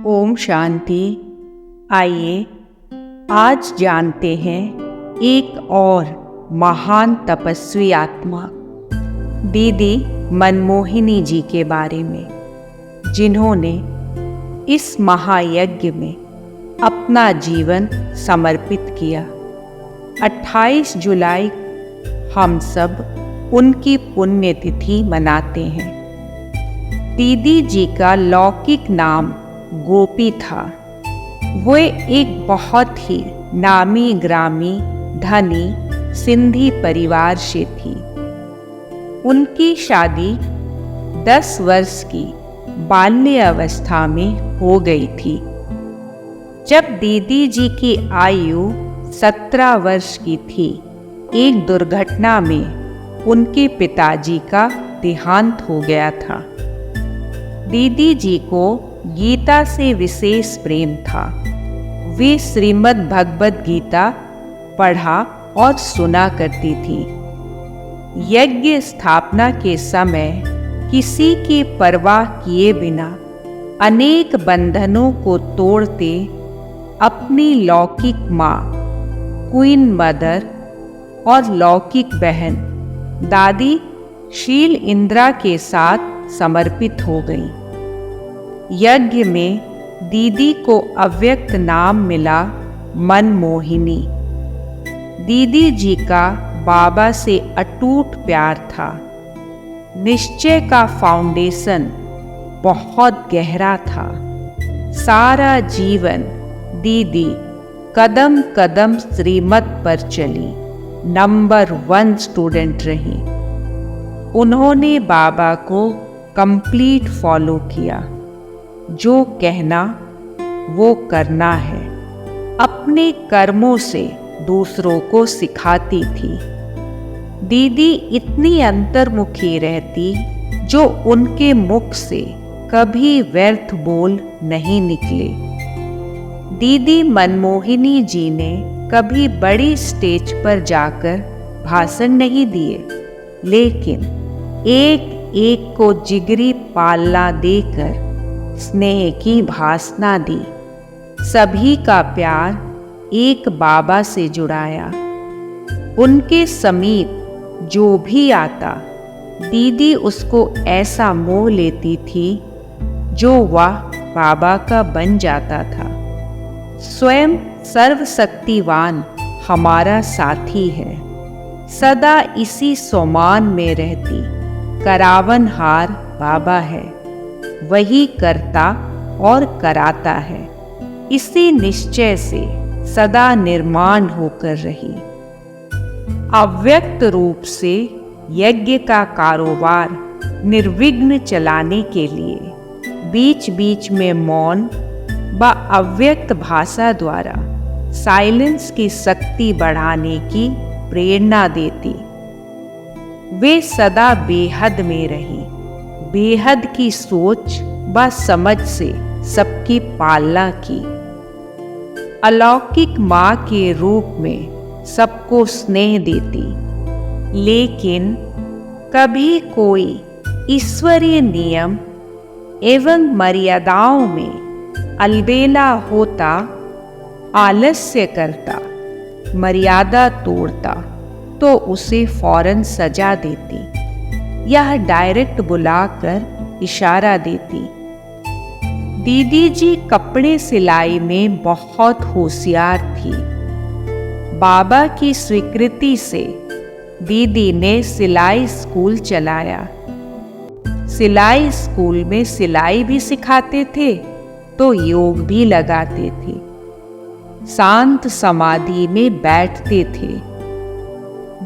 ओम शांति। आइए आज जानते हैं एक और महान तपस्वी आत्मा दीदी मनमोहिनी जी के बारे में, जिन्होंने इस महायज्ञ में अपना जीवन समर्पित किया। 28 जुलाई हम सब उनकी पुण्यतिथि मनाते हैं। दीदी जी का लौकिक नाम गोपी था। वो एक बहुत ही नामी ग्रामी धनी सिंधी परिवार से थी। उनकी शादी 10 वर्ष की बाल्य अवस्था में हो गई थी। जब दीदी जी की आयु 17 वर्ष की थी, एक दुर्घटना में उनके पिताजी का देहांत हो गया था। दीदी जी को गीता से विशेष प्रेम था। वे श्रीमद् भगवद गीता पढ़ा और सुना करती थी। यज्ञ स्थापना के समय किसी की परवाह किए बिना अनेक बंधनों को तोड़ते अपनी लौकिक माँ क्वीन मदर और लौकिक बहन दादी शील इंद्रा के साथ समर्पित हो गई। यज्ञ में दीदी को अव्यक्त नाम मिला मनमोहिनी। दीदी जी का बाबा से अटूट प्यार था। निश्चय का फाउंडेशन बहुत गहरा था। सारा जीवन दीदी कदम कदम श्रीमत पर चली, नंबर 1 स्टूडेंट रही। उन्होंने बाबा को कंप्लीट फॉलो किया। जो कहना वो करना है। अपने कर्मों से दूसरों को सिखाती थी। दीदी इतनी अंतर्मुखी रहती जो उनके मुख से कभी व्यर्थ बोल नहीं निकले। दीदी मनमोहिनी जी ने कभी बड़ी स्टेज पर जाकर भाषण नहीं दिए, लेकिन एक एक को जिगरी पालना देकर स्नेह की भाषणा दी। सभी का प्यार एक बाबा से जुड़ाया। उनके समीप जो भी आता, दीदी उसको ऐसा मोह लेती थी जो वह बाबा का बन जाता था। स्वयं सर्वशक्तिवान हमारा साथी है। सदा इसी सोमान में रहती करावनहार बाबा है। वही करता और कराता है। इसी निश्चय से सदा निर्माण होकर रही। अव्यक्त रूप से यज्ञ का कारोबार निर्विघ्न चलाने के लिए बीच बीच में मौन व अव्यक्त भाषा द्वारा साइलेंस की शक्ति बढ़ाने की प्रेरणा देती। वे सदा बेहद में रही। बेहद की सोच व समझ से सबकी पालना की। अलौकिक माँ के रूप में सबको स्नेह देती, लेकिन कभी कोई ईश्वरीय नियम एवं मर्यादाओं में अलबेला होता, आलस्य करता, मर्यादा तोड़ता तो उसे फौरन सजा देती। यह डायरेक्ट बुलाकर इशारा देती। दीदी जी कपड़े सिलाई में बहुत होशियार थी। बाबा की स्वीकृति से दीदी ने सिलाई स्कूल चलाया। सिलाई स्कूल में सिलाई भी सिखाते थे तो योग भी लगाते थे। शांत समाधि में बैठते थे।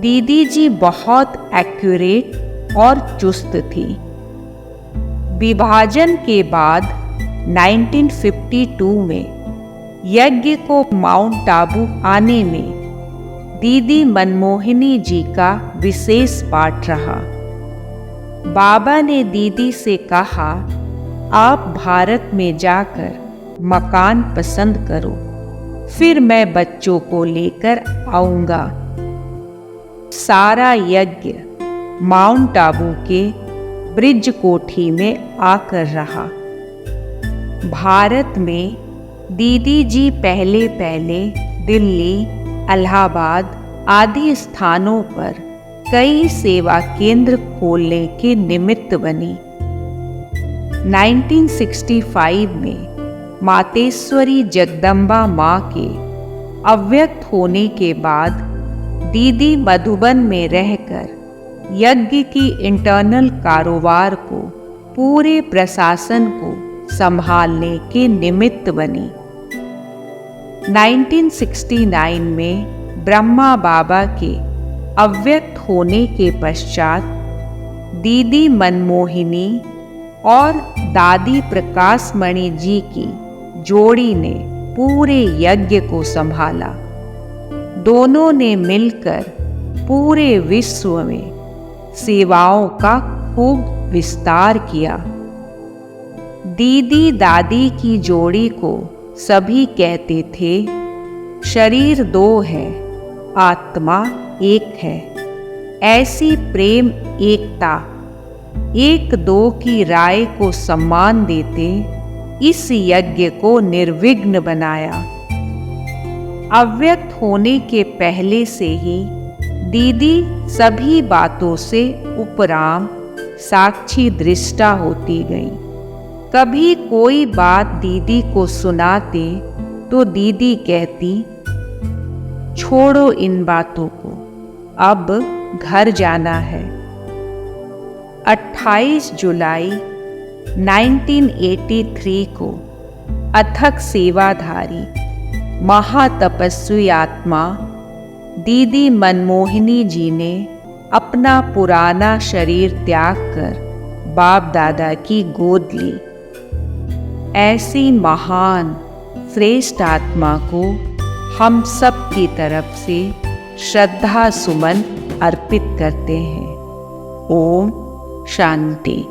दीदी जी बहुत एक्यूरेट और चुस्त थी। विभाजन के बाद 1952 में यज्ञ को माउंट आबू आने में दीदी मनमोहिनी जी का विशेष पाठ रहा। बाबा ने दीदी से कहा, आप भारत में जाकर मकान पसंद करो, फिर मैं बच्चों को लेकर आऊंगा। सारा यज्ञ माउंट आबू के ब्रिज कोठी में आकर रहा। भारत में दीदी जी पहले पहले दिल्ली, इलाहाबाद आदि स्थानों पर कई सेवा केंद्र खोलने के निमित्त बनी। 1965 में मातेश्वरी जगदम्बा माँ के अव्यक्त होने के बाद दीदी मधुबन में रहकर यज्ञ की इंटरनल कारोबार को पूरे प्रशासन को संभालने के निमित्त बनी। 1969 में ब्रह्मा बाबा के अव्यक्त होने के पश्चात दीदी मनमोहिनी और दादी प्रकाशमणि जी की जोड़ी ने पूरे यज्ञ को संभाला। दोनों ने मिलकर पूरे विश्व में सेवाओं का खूब विस्तार किया। दीदी दादी की जोड़ी को सभी कहते थे, शरीर दो है, आत्मा एक है। ऐसी प्रेम एकता, एक दो की राय को सम्मान देते इस यज्ञ को निर्विघ्न बनाया। अव्यक्त होने के पहले से ही दीदी सभी बातों से उपराम साक्षी दृष्टा होती गई। कभी कोई बात दीदी को सुनाते तो दीदी कहती, छोड़ो इन बातों को, अब घर जाना है। 28 जुलाई 1983 को अथक सेवाधारी महातपस्वी आत्मा दीदी मनमोहिनी जी ने अपना पुराना शरीर त्याग कर बाप दादा की गोद ली। ऐसी महान श्रेष्ठ आत्मा को हम सब की तरफ से श्रद्धा सुमन अर्पित करते हैं। ओम शांति।